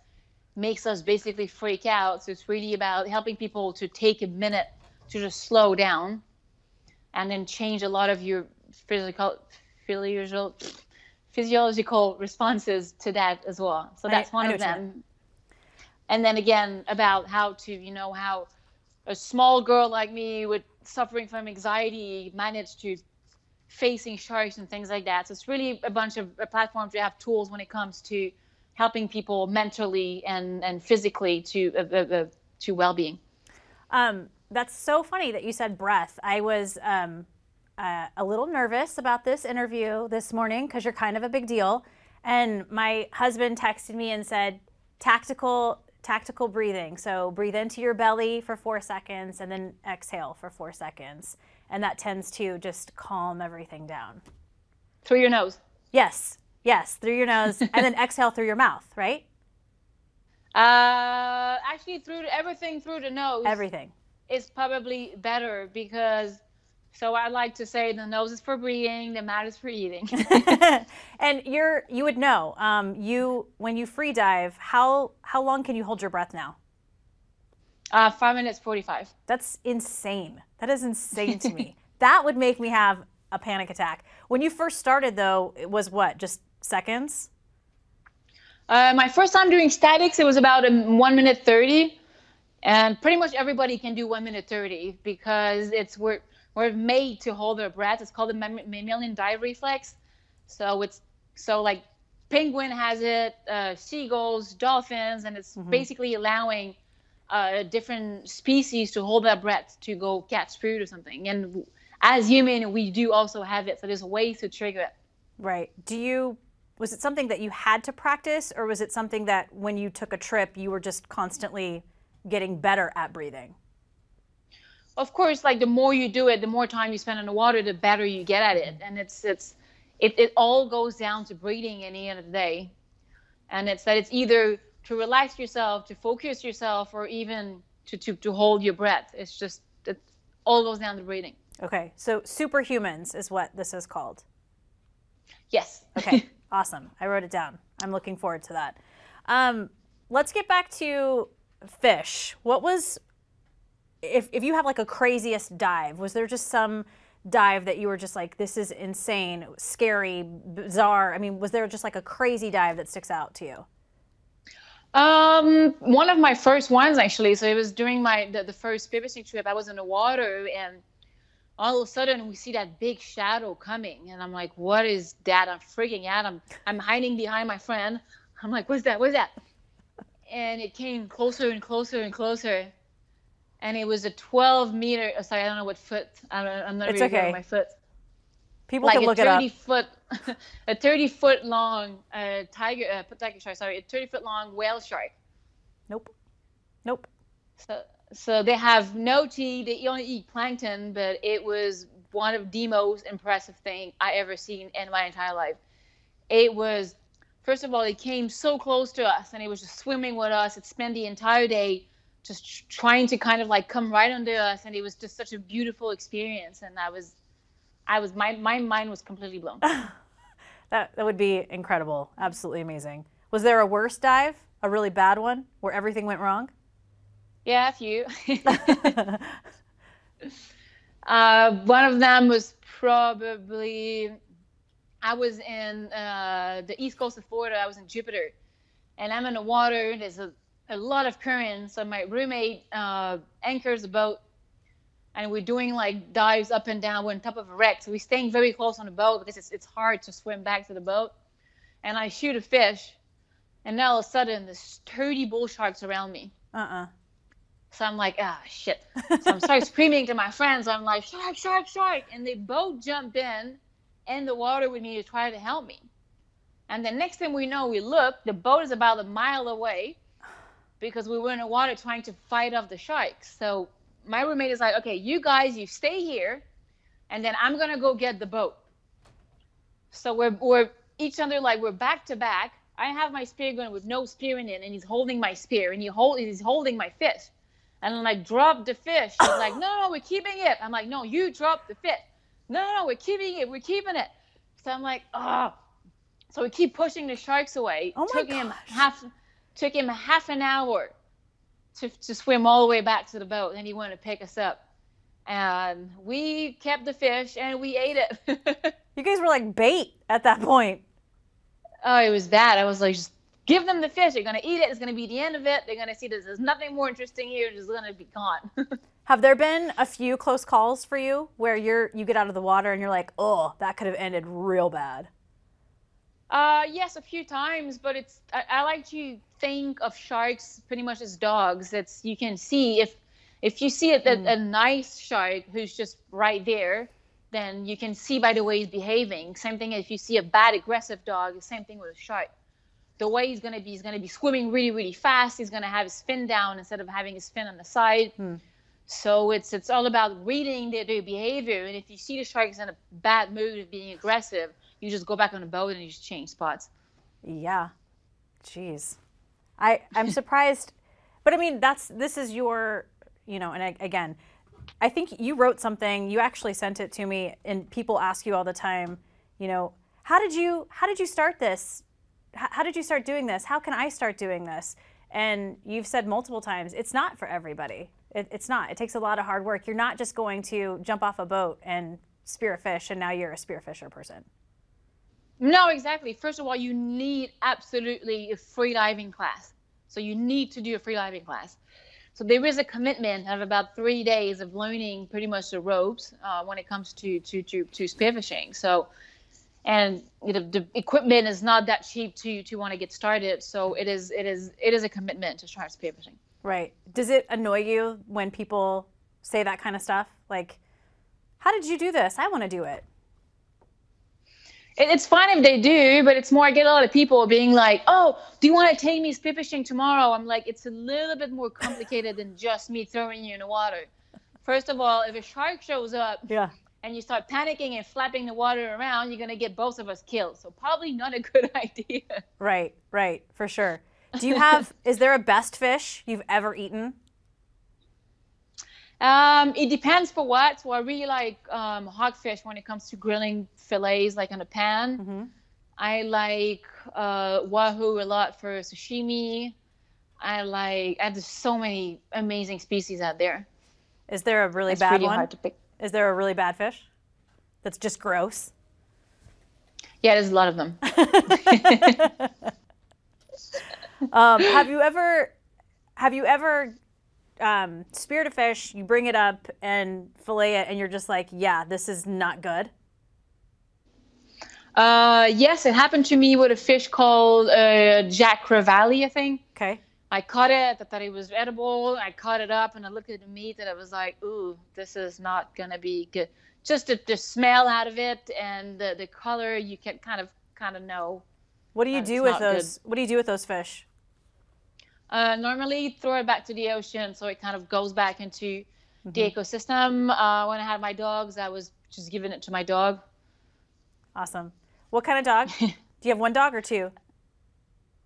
makes us basically freak out, so it's really about helping people to take a minute to just slow down and then change a lot of your physiological responses to that as well. So that's one of them. And then again, about how to, how a small girl like me with suffering from anxiety managed to facing sharks and things like that. So it's really a bunch of platforms that have tools when it comes to helping people mentally and physically to well-being. That's so funny that you said breath. I was a little nervous about this interview this morning because you're kind of a big deal. And my husband texted me and said, tactical breathing. So breathe into your belly for 4 seconds and then exhale for 4 seconds. And that tends to just calm everything down. Through your nose. Yes, through your nose. And then exhale through your mouth, right? Actually, everything through the nose. Everything. Is probably better, because So I like to say the nose is for breathing, the mouth is for eating. And you would know, when you free dive, how long can you hold your breath now? 5 minutes 45. That's insane. That is insane to me. That would make me have a panic attack. When you first started, though, it was what, just seconds? My first time doing statics, it was about 1 minute 30. And pretty much everybody can do 1 minute 30 because we're made to hold our breath. It's called the mammalian dive reflex. So like penguin has it, seagulls, dolphins, and it's basically allowing different species to hold their breath to go catch food or something. And as human, we do also have it. So there's ways to trigger it. Right. Was it something that you had to practice, or was it something that when you took a trip, you were just constantly getting better at breathing? Of course, like the more you do it, the more time you spend in the water, the better you get at it. And it all goes down to breathing at the end of the day. And it's either to relax yourself, to focus yourself, or even to hold your breath. It all goes down to breathing. Okay, so superhumans is what this is called. Yes. Okay, awesome. I wrote it down. I'm looking forward to that. Let's get back to fish. What was, if you have like a craziest dive, was there just some dive that you were just like, this is insane, scary, bizarre? I mean, was there just like a crazy dive that sticks out to you? One of my first ones, actually. So it was during the first spearfishing trip. I was in the water, and all of a sudden we see that big shadow coming, and I'm like, what is that? I'm freaking out. I'm hiding behind my friend. I'm like, what's that? What's that? And it came closer and closer and closer. And it was a 12-meter, sorry, I don't know what foot. I'm not really good at my foot. People can look it up. A 30-foot long tiger shark, sorry, a 30-foot long whale shark. Nope. So they have no teeth. They only eat plankton, but it was one of the most impressive things I ever seen in my entire life. It was, first of all, it came so close to us, and it was just swimming with us. It spent the entire day just trying to kind of like come right under us, and it was just such a beautiful experience. And my mind was completely blown. That would be incredible. Absolutely amazing. Was there a worse dive, a really bad one, where everything went wrong? Yeah, a few. One of them was probably, I was in the east coast of Florida. I was in Jupiter, and I'm in the water. There's a lot of current. So my roommate anchors the boat, and we're doing like dives up and down. We're on top of a wreck, so we're staying very close on the boat because it's hard to swim back to the boat. And I shoot a fish, and now all of a sudden there's 30 bull sharks around me. So I'm like, shit. So I'm start screaming to my friends. I'm like, shark, shark, shark. And they both jump in the water with me to try to help me. And the next thing we know, we look, the boat is about a mile away because we were in the water trying to fight off the sharks. So my roommate is like, okay, you guys, you stay here, and then I'm going to go get the boat. So we're each other, like we're back to back. I have my spear gun with no spear in it, and he's holding my spear, and he's holding my fish. And I'm like, drop the fish. He's like, no, we're keeping it. I'm like, no, you drop the fish. No, we're keeping it. We're keeping it. So I'm like, oh. So we keep pushing the sharks away. Oh my gosh. Took him half an hour to swim all the way back to the boat. Then he wanted to pick us up. And we kept the fish, and we ate it. You guys were like bait at that point. Oh, it was bad. I was like, just give them the fish. They're going to eat it. It's going to be the end of it. They're going to see there's nothing more interesting here. It's just going to be gone. Have there been a few close calls for you where you get out of the water and you're like, oh, that could have ended real bad? Yes, a few times, but I like to think of sharks pretty much as dogs. You can see if you see a nice shark who's just right there, then you can see by the way he's behaving. Same thing if you see a bad aggressive dog, same thing with a shark. The way he's going to be swimming really, really fast. He's going to have his fin down instead of having his fin on the side. So it's all about reading their behavior. And if you see the shark is in a bad mood of being aggressive, you just go back on the boat and you just change spots. Yeah. Jeez. I'm surprised. But I mean, this is your, and again, I think you wrote something, you actually sent it to me, and people ask you all the time, you know, how did you start this? How did you start doing this? How can I start doing this? And you've said multiple times, it's not for everybody. It's not. It takes a lot of hard work. You're not just going to jump off a boat and spear a fish and now you're a spearfisher person. No, exactly. First of all, you need absolutely a free diving class. So you need to do a free diving class. So there is a commitment of about 3 days of learning pretty much the ropes when it comes to spearfishing. So, and the equipment is not that cheap to want to get started. So it is a commitment to start spearfishing. Right. Does it annoy you when people say that kind of stuff? Like, how did you do this? I want to do it. It's fine if they do, but it's more, I get a lot of people being like, oh, do you want to take me spearfishing tomorrow? I'm like, it's a little bit more complicated than just me throwing you in the water. First of all, if a shark shows up and you start panicking and flapping the water around, you're going to get both of us killed. So probably not a good idea. Right, for sure. Do you have, is there a best fish you've ever eaten? It depends for what. So I really like hogfish when it comes to grilling fillets, like on a pan. Mm-hmm. I like wahoo a lot for sashimi. There's so many amazing species out there. Is there a really bad one? Hard to pick. Is there a really bad fish that's just gross? Yeah, there's a lot of them. Have you ever speared a fish, you bring it up and fillet it, and you're just like, yeah, this is not good? Yes, it happened to me with a fish called Jack Crevalle, I think. Okay. I caught it. I thought it was edible. I caught it up, and I looked at the meat, and I was like, ooh, this is not going to be good. Just the smell out of it and the color, you can kind of know. What do you do with those? What do you do with those fish? Normally throw it back to the ocean so it kind of goes back into the ecosystem. When I had my dogs, I was just giving it to my dog. Awesome. What kind of dog? Do you have one dog or two?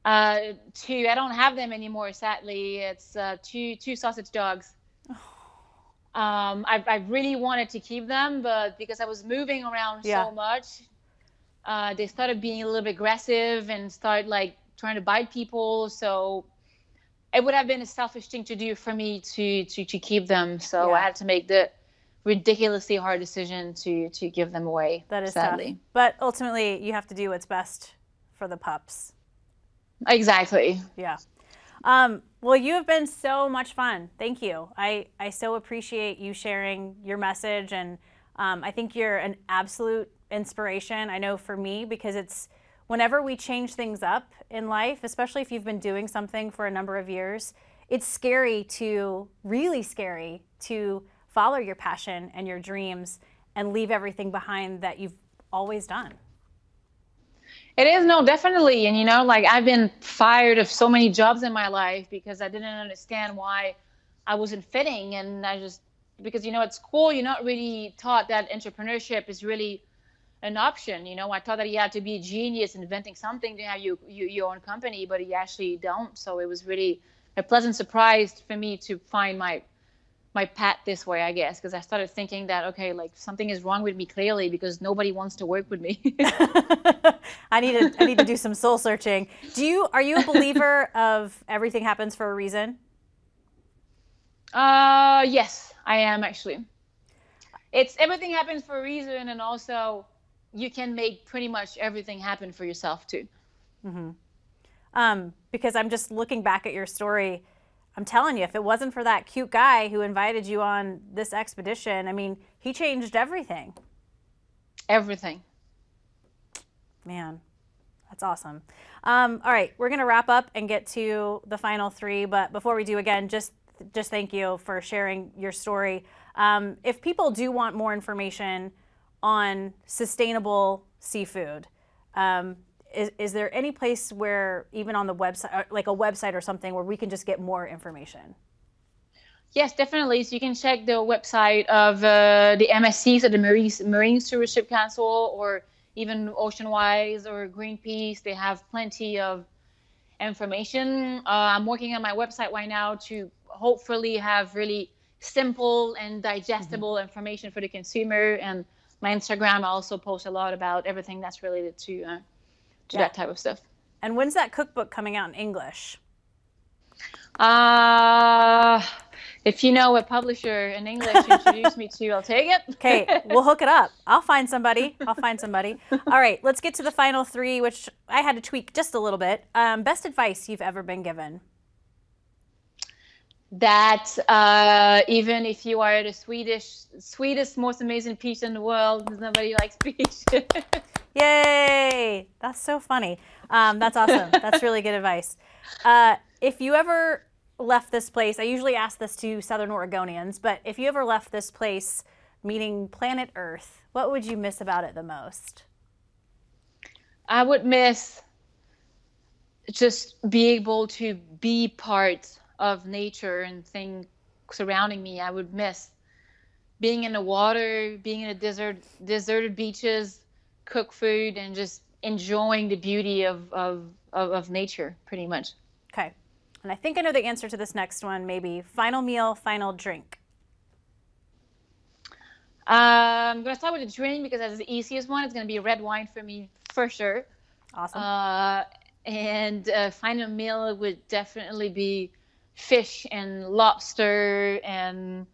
Two. I don't have them anymore, sadly. It's two sausage dogs. I really wanted to keep them, but because I was moving around so much, they started being a little bit aggressive and started like trying to bite people. So it would have been a selfish thing to do for me to keep them. So I had to make the ridiculously hard decision to give them away. That is sadly. Tough. But ultimately, you have to do what's best for the pups. Exactly. Yeah. Well, you have been so much fun. Thank you. I so appreciate you sharing your message, and I think you're an absolute inspiration. I know for me, because it's whenever we change things up in life, especially if you've been doing something for a number of years, it's really scary to follow your passion and your dreams and leave everything behind that you've always done. It is, no, definitely. And, like I've been fired of so many jobs in my life because I didn't understand why I wasn't fitting. And because, at school, you're not really taught that entrepreneurship is really an option. I thought that you had to be a genius inventing something to have your own company, but you actually don't. So it was really a pleasant surprise for me to find my path this way, I guess, because I started thinking that, okay, like something is wrong with me clearly because nobody wants to work with me. I need to do some soul searching. Are you a believer of everything happens for a reason? Yes, I am actually. It's everything happens for a reason, and also you can make pretty much everything happen for yourself too. Because I'm just looking back at your story. I'm telling you, if it wasn't for that cute guy who invited you on this expedition, I mean, he changed everything. Everything. Man, that's awesome. All right, we're going to wrap up and get to the final three. But before we do, again, just thank you for sharing your story. If people do want more information on sustainable seafood, is there any place where, even on the website, like a website or something, where we can just get more information? Yes, definitely. So you can check the website of the MSC, so the Marine Stewardship Council, or even Oceanwise or Greenpeace. They have plenty of information. I'm working on my website right now to hopefully have really simple and digestible information for the consumer. And my Instagram, I also post a lot about everything that's related to that type of stuff. And when's that cookbook coming out in English? If you know a publisher in English to introduce me to, I'll take it. Okay, we'll hook it up. I'll find somebody. All right, let's get to the final three, which I had to tweak just a little bit. Best advice you've ever been given? That even if you are the sweetest, most amazing peach in the world, nobody likes peach. Yay! That's so funny. That's awesome. That's really good advice. If you ever left this place, I usually ask this to Southern Oregonians, but if you ever left this place, meaning planet Earth, what would you miss about it the most? I would miss just being able to be part of nature and things surrounding me. I would miss being in the water, being in the deserted beaches, cook food, and just enjoying the beauty of nature, pretty much. Okay. And I think I know the answer to this next one, maybe. Final meal, final drink. I'm going to start with the drink because that's the easiest one. It's going to be red wine for me, for sure. Awesome. And final meal would definitely be fish and lobster and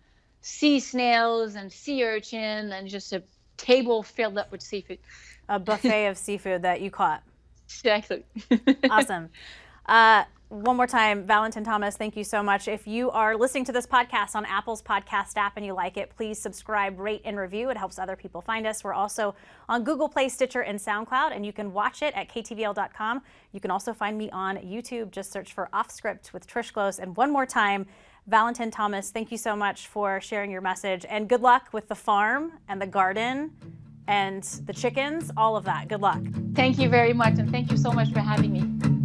sea snails and sea urchin and just a table filled up with seafood. A buffet of seafood that you caught. Exactly. Awesome. One more time, Valentine Thomas, thank you so much. If you are listening to this podcast on Apple's podcast app and you like it, please subscribe, rate, and review. It helps other people find us. We're also on Google Play, Stitcher, and SoundCloud, and you can watch it at ktvl.com. You can also find me on YouTube. Just search for Off Script with Trish Glose. And one more time, Valentine Thomas, thank you so much for sharing your message. And good luck with the farm and the garden and the chickens, all of that. Good luck. Thank you very much, and thank you so much for having me.